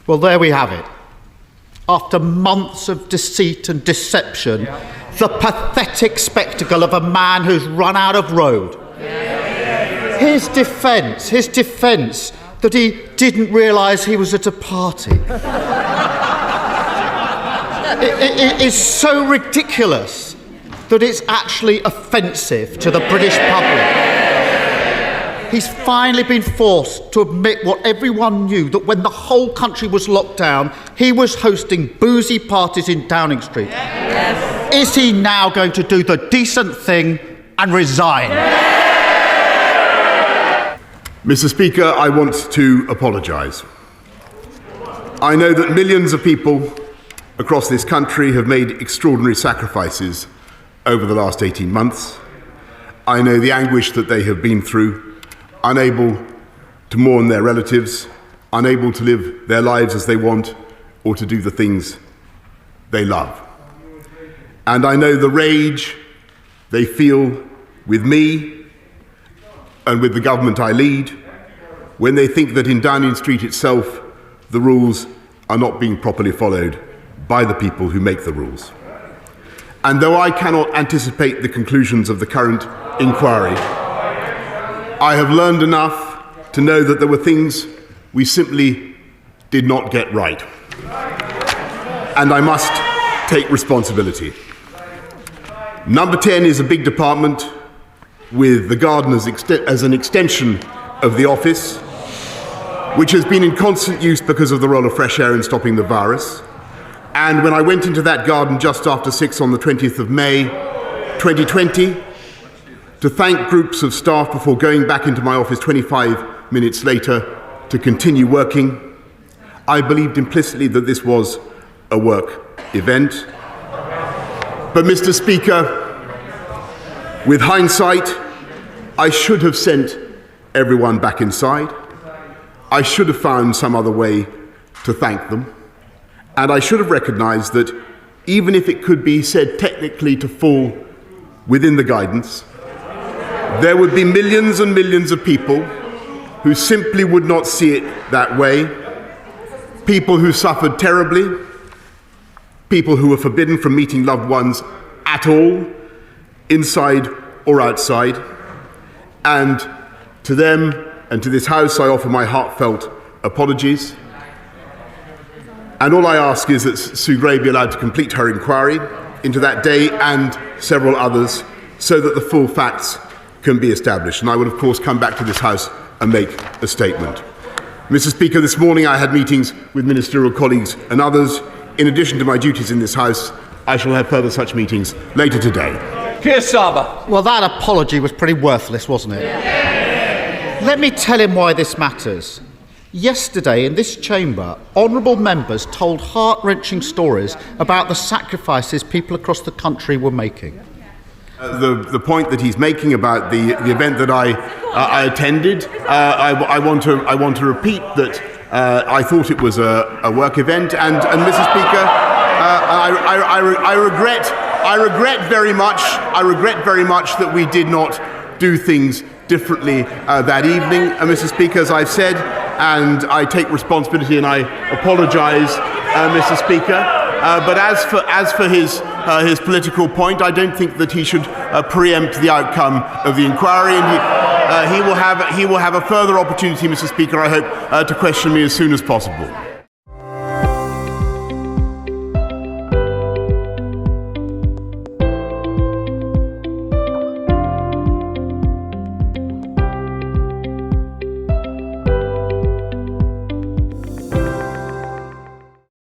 Well, there we have it. After months of deceit and deception, the pathetic spectacle of a man who's run out of road. His defence that he didn't realise he was at a party. It is so ridiculous that it's actually offensive to the British public. He's finally been forced to admit what everyone knew, that when the whole country was locked down, he was hosting boozy parties in Downing Street. Yes. Is he now going to do the decent thing and resign? Mr. Speaker, I want to apologise. I know that millions of people across this country have made extraordinary sacrifices over the last 18 months. I know the anguish that they have been through, unable to mourn their relatives, unable to live their lives as they want, or to do the things they love. And I know the rage they feel with me and with the government I lead when they think that in Downing Street itself, the rules are not being properly followed by the people who make the rules. And though I cannot anticipate the conclusions of the current inquiry, I have learned enough to know that there were things we simply did not get right. And I must take responsibility. Number 10 is a big department with the garden as an extension of the office, which has been in constant use because of the role of fresh air in stopping the virus. And when I went into that garden just after 6 on the 20th of May 2020, to thank groups of staff before going back into my office 25 minutes later to continue working, I believed implicitly that this was a work event. But, Mr. Speaker, with hindsight, I should have sent everyone back inside. I should have found some other way to thank them. And I should have recognised that even if it could be said technically to fall within the guidance, there would be millions and millions of people who simply would not see it that way, people who suffered terribly, people who were forbidden from meeting loved ones at all, inside or outside. And to them and to this House, I offer my heartfelt apologies. And all I ask is that Sue Gray be allowed to complete her inquiry into that day and several others so that the full facts can be established. And I will, of course, come back to this House and make a statement. Mr. Speaker, this morning I had meetings with ministerial colleagues and others. In addition to my duties in this House, I shall have further such meetings later today. Keir Starmer. Well, that apology was pretty worthless, wasn't it? Let me tell him why this matters. Yesterday in this chamber, honourable members told heart-wrenching stories about the sacrifices people across the country were making. The point that he's making about the event that I attended, I want to repeat that I thought it was a work event, and Mr. Speaker, I regret very much that we did not do things differently that evening. And Mr. Speaker, as I've said, and I take responsibility and I apologise, Mr. Speaker. But as for his political point, I don't think that he should preempt the outcome of the inquiry, and he will have a further opportunity, Mr. Speaker, I hope, to question me as soon as possible.